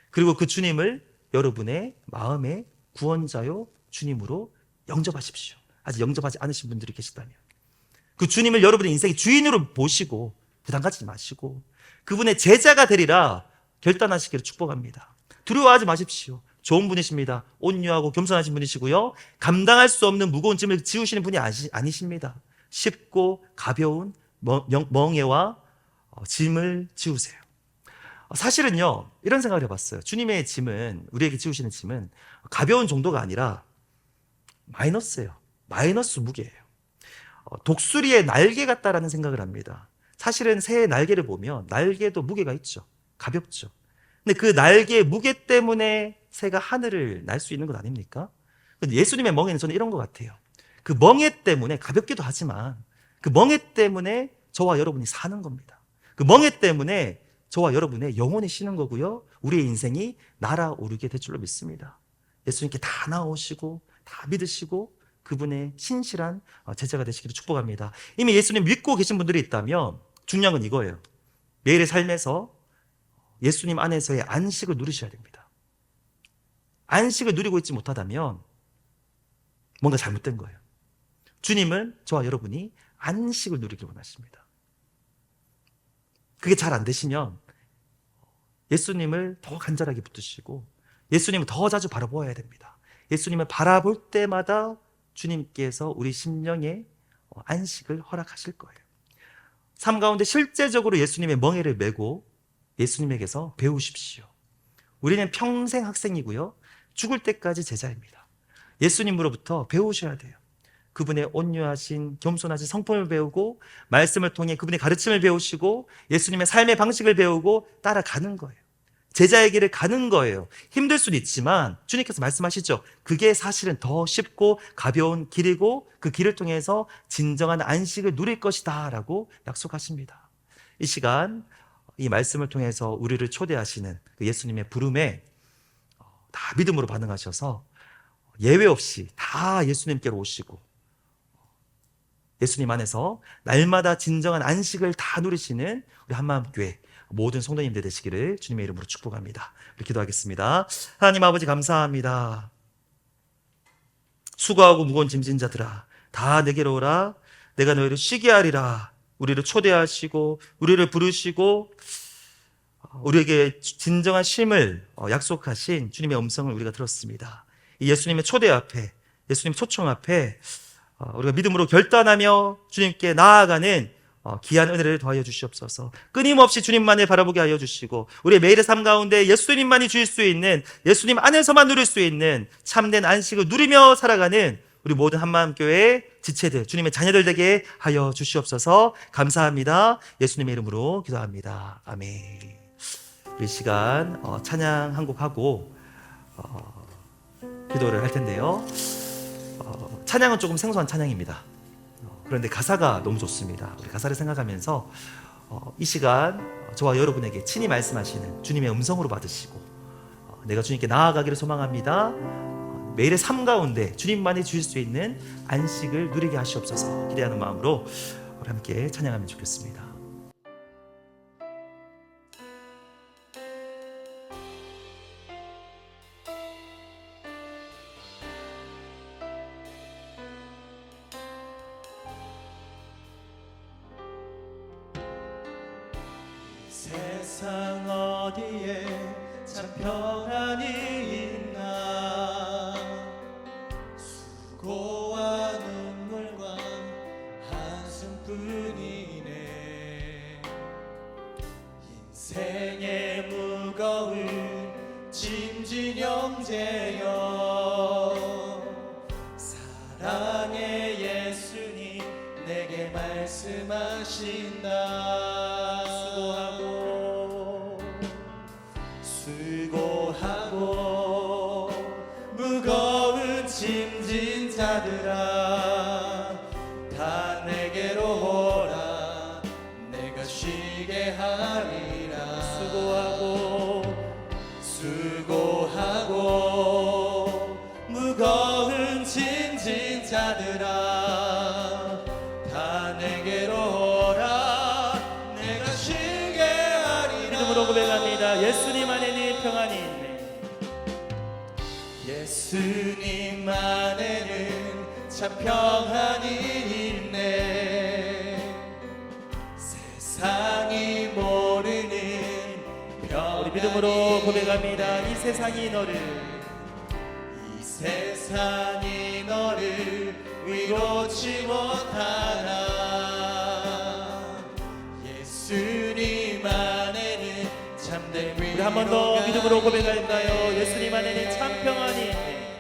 그리고 그 주님을 여러분의 마음의 구원자요 주님으로 영접하십시오. 아직 영접하지 않으신 분들이 계시다면 그 주님을 여러분의 인생의 주인으로 모시고 부담 가지지 마시고 그분의 제자가 되리라 결단하시기를 축복합니다. 두려워하지 마십시오. 좋은 분이십니다. 온유하고 겸손하신 분이시고요. 감당할 수 없는 무거운 짐을 지우시는 분이 아니십니다. 쉽고 가벼운 멍에와 짐을 지우세요. 사실은요, 이런 생각을 해봤어요. 주님의 짐은, 우리에게 지우시는 짐은 가벼운 정도가 아니라 마이너스예요. 마이너스 무게예요. 독수리의 날개 같다라는 생각을 합니다. 사실은 새의 날개를 보면 날개도 무게가 있죠. 가볍죠. 근데 그 날개의 무게 때문에 새가 하늘을 날 수 있는 것 아닙니까? 근데 예수님의 멍에는 저는 이런 것 같아요. 그 멍에 때문에 가볍기도 하지만 그 멍에 때문에 저와 여러분이 사는 겁니다. 그 멍에 때문에 저와 여러분의 영혼이 쉬는 거고요. 우리의 인생이 날아오르게 될 줄로 믿습니다. 예수님께 다 나오시고 다 믿으시고 그분의 신실한 제자가 되시기를 축복합니다. 이미 예수님 믿고 계신 분들이 있다면 중요한 건 이거예요. 매일의 삶에서 예수님 안에서의 안식을 누리셔야 됩니다. 안식을 누리고 있지 못하다면 뭔가 잘못된 거예요. 주님은 저와 여러분이 안식을 누리길 원하십니다. 그게 잘 안 되시면 예수님을 더 간절하게 붙드시고 예수님을 더 자주 바라보아야 됩니다. 예수님을 바라볼 때마다 주님께서 우리 심령에 안식을 허락하실 거예요. 삶 가운데 실제적으로 예수님의 멍에를 메고 예수님에게서 배우십시오. 우리는 평생 학생이고요. 죽을 때까지 제자입니다. 예수님으로부터 배우셔야 돼요. 그분의 온유하신 겸손하신 성품을 배우고 말씀을 통해 그분의 가르침을 배우시고 예수님의 삶의 방식을 배우고 따라가는 거예요. 제자의 길을 가는 거예요. 힘들 수는 있지만 주님께서 말씀하시죠. 그게 사실은 더 쉽고 가벼운 길이고 그 길을 통해서 진정한 안식을 누릴 것이다 라고 약속하십니다. 이 시간 이 말씀을 통해서 우리를 초대하시는 그 예수님의 부름에 다 믿음으로 반응하셔서 예외 없이 다 예수님께로 오시고 예수님 안에서 날마다 진정한 안식을 다 누리시는 우리 한마음교회 모든 성도님들 되시기를 주님의 이름으로 축복합니다. 우리 기도하겠습니다. 하나님 아버지 감사합니다. 수고하고 무거운 짐진 자들아 다 내게로 오라. 내가 너희를 쉬게 하리라. 우리를 초대하시고 우리를 부르시고 우리에게 진정한 쉼을 약속하신 주님의 음성을 우리가 들었습니다. 이 예수님의 초대 앞에 예수님 초청 앞에 우리가 믿음으로 결단하며 주님께 나아가는 귀한 은혜를 더하여 주시옵소서. 끊임없이 주님만을 바라보게 하여 주시고 우리의 매일의 삶 가운데 예수님만이 주실 수 있는 예수님 안에서만 누릴 수 있는 참된 안식을 누리며 살아가는 우리 모든 한마음교회 지체들 주님의 자녀들 되게 하여 주시옵소서. 감사합니다. 예수님의 이름으로 기도합니다. 아멘. 우리 시간 찬양 한 곡 하고 기도를 할 텐데요. 찬양은 조금 생소한 찬양입니다. 그런데 가사가 너무 좋습니다. 우리 가사를 생각하면서 이 시간 저와 여러분에게 친히 말씀하시는 주님의 음성으로 받으시고 내가 주님께 나아가기를 소망합니다. 매일의 삶 가운데 주님만이 주실 수 있는 안식을 누리게 하시옵소서 기대하는 마음으로 우리 함께 찬양하면 좋겠습니다. 세상 어디에 참 평안이 있나. 수고와 눈물과 한숨뿐이네. 인생의 무거운 짐진 형제여, 사랑의 예수님 내게 말씀하신다. 수고하고 무거운 짐진 자들아, 다 내게로 오라. 내가 쉬게 하리라. 수고하고 무거운 짐진 자들아, 다 내게로 오라. 내가 쉬게 하리라. 믿음으로 고백합니다. 예수님 안에는 평안이 있네. 예수님 안에는 참 평안이 있네. 세상이 모르는 평안이. 우리 믿음으로 고백합니다. 이 세상이 너를 위로치 못하나. 예수님 안에는 참된 위로가. 우리 한 번 더 믿음으로 고백할까요? 예수님 안에는 참 평안이 있네.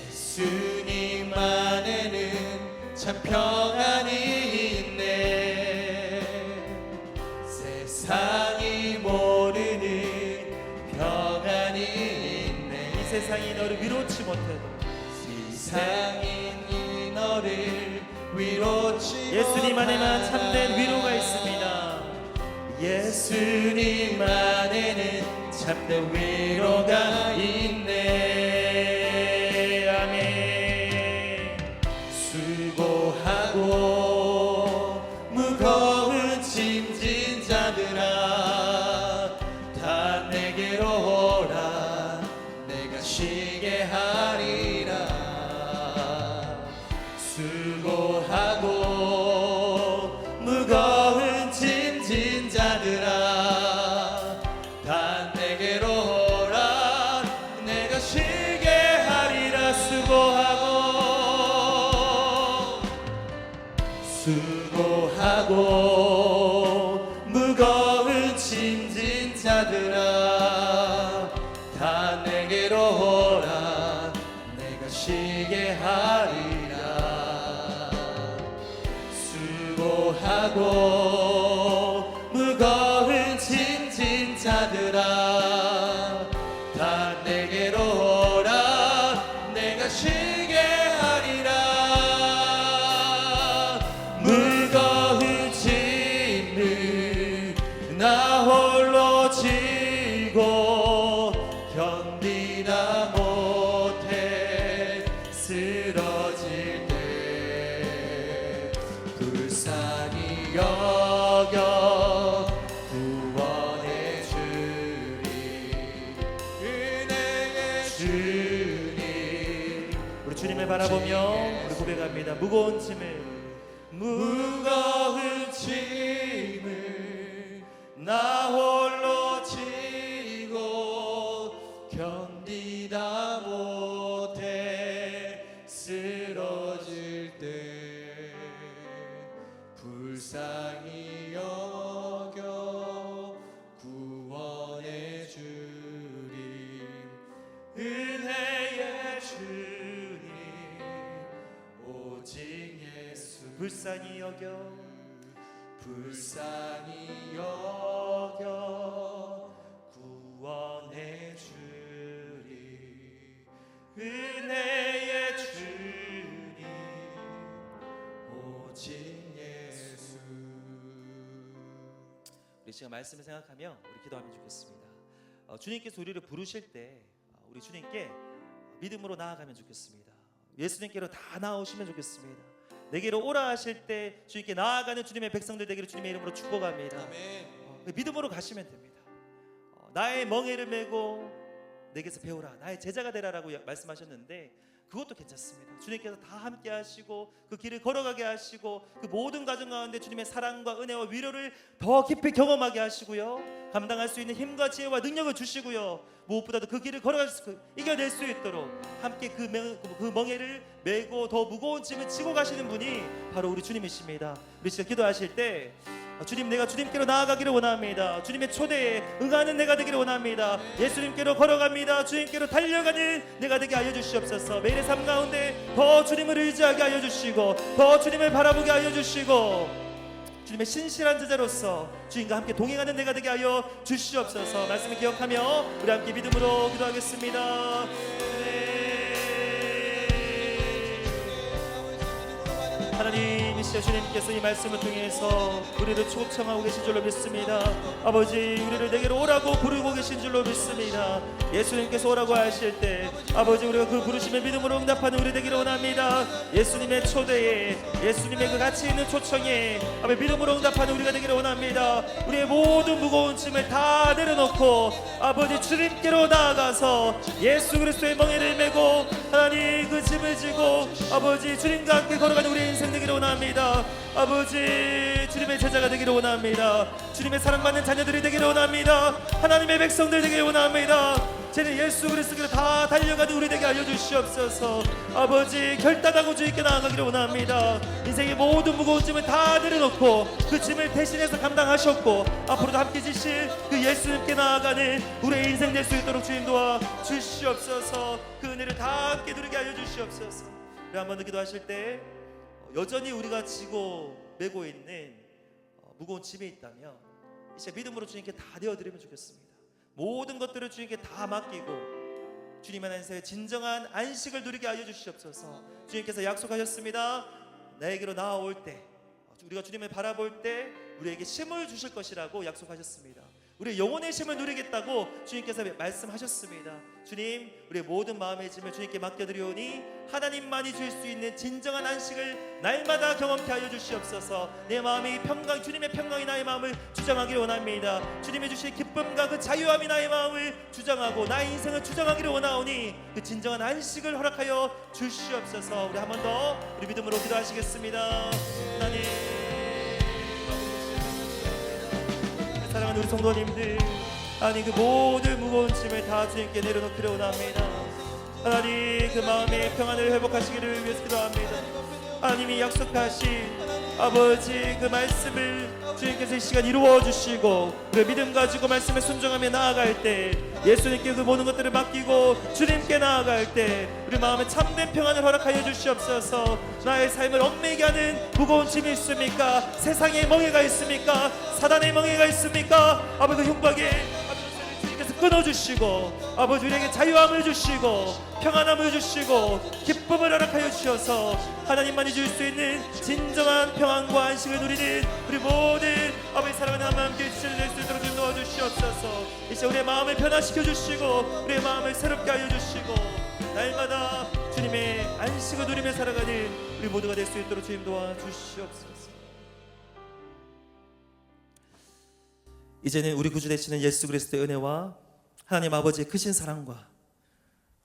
예수님 안에는 참 평안이 있네. 세상이 모르는 평안이 있네. 이 세상이 너를 위로치 못해도 세상이 너를 위로치 예수님 안에만 못하나. 참된 위로가 있습니다. 예수님 안에는 참된 위로가 있네. 아멘. 수고하고 무거운 짐진 자들아, 다 내게로 오라. 내가 쉬게 하리라. 수고하고 무거운 짐진 자들아, 다 내게로 오라. 내가 쉬게 하리라. 수고하고 무거운 짐진 자들아, 다 내게로 오라. 내가 쉬게 하리라. 수고하고 무거운 짐진 자들아, 다 내게로 오라. 내가 쉬게 하리라. 무거운 짐을 나 홀로 지고 견디다 못해 쓰러질 때 불쌍히 여겨 구원해 주리. 은혜의 주님. 우리 주님을 바라보며 우리 고백합니다. 무거운 짐을 나 홀로 지고 견디다 못해 쓰러질 때 불쌍히 여겨 구원해 주리. 은혜의 주님 오직 예수. 불쌍히 여겨 불쌍히 여겨 구원해 주리. 은혜의 주님 오직 예수. 우리 지금 말씀을 생각하며 우리 기도하면 좋겠습니다. 주님께서 우리를 부르실 때 우리 주님께 믿음으로 나아가면 좋겠습니다. 예수님께로 다 나오시면 좋겠습니다. 내게로 오라 하실 때 주님께 나아가는 주님의 백성들 되기를 주님의 이름으로 축복합니다. 아멘. 믿음으로 가시면 됩니다. 나의 멍에를 메고 내게서 배우라, 나의 제자가 되라라고 말씀하셨는데 그것도 괜찮습니다. 주님께서 다 함께 하시고 그 길을 걸어가게 하시고 그 모든 과정 가운데 주님의 사랑과 은혜와 위로를 더 깊이 경험하게 하시고요, 감당할 수 있는 힘과 지혜와 능력을 주시고요, 무엇보다도 그 길을 걸어갈 수, 이겨낼 수 있도록 함께 그 멍에를 메고 더 무거운 짐을 지고 가시는 분이 바로 우리 주님이십니다. 우리 진짜 기도하실 때 주님, 내가 주님께로 나아가기를 원합니다. 주님의 초대에 응하는 내가 되기를 원합니다. 예수님께로 걸어갑니다. 주님께로 달려가는 내가 되게 하여 주시옵소서. 매일의 삶 가운데 더 주님을 의지하게 하여 주시고 더 주님을 바라보게 하여 주시고 주님의 신실한 제자로서 주님과 함께 동행하는 내가 되게 하여 주시옵소서. 말씀을 기억하며 우리 함께 믿음으로 기도하겠습니다. 하나님, 이 시간 주님께서 이 말씀을 통해서 우리를 초청하고 계신 줄로 믿습니다. 아버지, 우리를 내게로 오라고 부르고 계신 줄로 믿습니다. 예수님께서 오라고 하실 때 아버지, 우리가 그 부르심에 믿음으로 응답하는 우리 되기를 원합니다. 예수님의 초대에, 예수님의 그 가치 있는 초청에 아버지 믿음으로 응답하는 우리가 되기를 원합니다. 우리의 모든 무거운 짐을 다 내려놓고 아버지 주님께로 나아가서 예수 그리스도의 멍에를 메고 하나님 그 짐을 지고 아버지 주님과 함께 걸어가는 우리 인생 되기를 원합니다. 아버지, 주님의 제자가 되기를 원합니다. 주님의 사랑받는 자녀들이 되기를 원합니다. 하나님의 백성들 되기를 원합니다. 쟤는 예수 그리스도로 다 달려가는 우리 되게 알려주시옵소서. 아버지, 결단하고 주님께 나아가기를 원합니다. 인생의 모든 무거운 짐을 다 내려놓고 그 짐을 대신해서 감당하셨고 앞으로도 함께 지실 그 예수님께 나아가는 우리의 인생 될 수 있도록 주님 도와 주시옵소서. 그 은혜를 다 함께 누리게 하여 주시옵소서. 우리 한 번 더 기도하실 때 여전히 우리가 지고 메고 있는 무거운 짐이 있다면 이제 믿음으로 주님께 다 내어드리면 좋겠습니다. 모든 것들을 주님께 다 맡기고 주님 안에서의 진정한 안식을 누리게 하여 주시옵소서. 주님께서 약속하셨습니다. 나에게로 나아올 때, 우리가 주님을 바라볼 때 우리에게 쉼을 주실 것이라고 약속하셨습니다. 우리의 영혼의 쉼을 누리겠다고 주님께서 말씀하셨습니다. 주님, 우리의 모든 마음의 짐을 주님께 맡겨드리오니 하나님만이 줄 수 있는 진정한 안식을 날마다 경험케 하여 주시옵소서. 내 마음이 평강, 주님의 평강이 나의 마음을 주장하기를 원합니다. 주님의 주신 기쁨과 그 자유함이 나의 마음을 주장하고 나의 인생을 주장하기를 원하오니 그 진정한 안식을 허락하여 주시옵소서. 우리 한 번 더 우리 믿음으로 기도하시겠습니다. 하나님, 사랑하는 우리 성도님들, 아니 그 모든 무거운 짐을 다 주님께 내려놓기를 원합니다. 하나님, 그 마음의 평안을 회복하시기를 위해서 기도합니다. 하나님이 약속하신 아버지 그 말씀을 주님께서 이 시간 이루어 주시고 그 믿음 가지고 말씀에 순종하며 나아갈 때 예수님께 그 모든 것들을 맡기고 주님께 나아갈 때 우리 마음에 참된 평안을 허락하여 주시옵소서. 나의 삶을 얽매게 하는 무거운 짐이 있습니까? 세상의 멍에가 있습니까? 사단의 멍에가 있습니까? 아버지, 그 흉박에 주님께서 끊어주시고 아버지 우리에게 자유함을 주시고 평안함을 주시고 기쁨을 허락하여 주셔서 하나님만이 줄 수 있는 진정한 평안과 안식을 누리는 우리 모든 아버지 사랑하는 하나님께 지체를 낼 수 있도록 좀 도와주시옵소서. 이제 우리의 마음을 변화시켜 주시고 우리의 마음을 새롭게 하여 주시고 날마다 주님의 안식을 누리며 살아가는 우리 모두가 될 수 있도록 주님 도와주시옵소서. 이제는 우리 구주 되시는 예수 그리스도의 은혜와 하나님 아버지의 크신 사랑과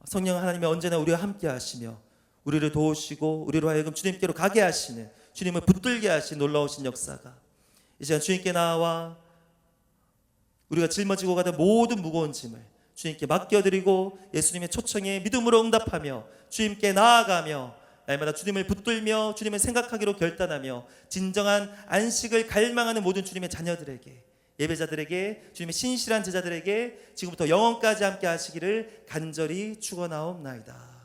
성령 하나님이 언제나 우리와 함께 하시며 우리를 도우시고 우리로 하여금 주님께로 가게 하시는, 주님을 붙들게 하신 놀라우신 역사가 이 시간 주님께 나와 우리가 짊어지고 가던 모든 무거운 짐을 주님께 맡겨드리고 예수님의 초청에 믿음으로 응답하며 주님께 나아가며 날마다 주님을 붙들며 주님을 생각하기로 결단하며 진정한 안식을 갈망하는 모든 주님의 자녀들에게, 예배자들에게, 주님의 신실한 제자들에게 지금부터 영원까지 함께 하시기를 간절히 축원하옵나이다.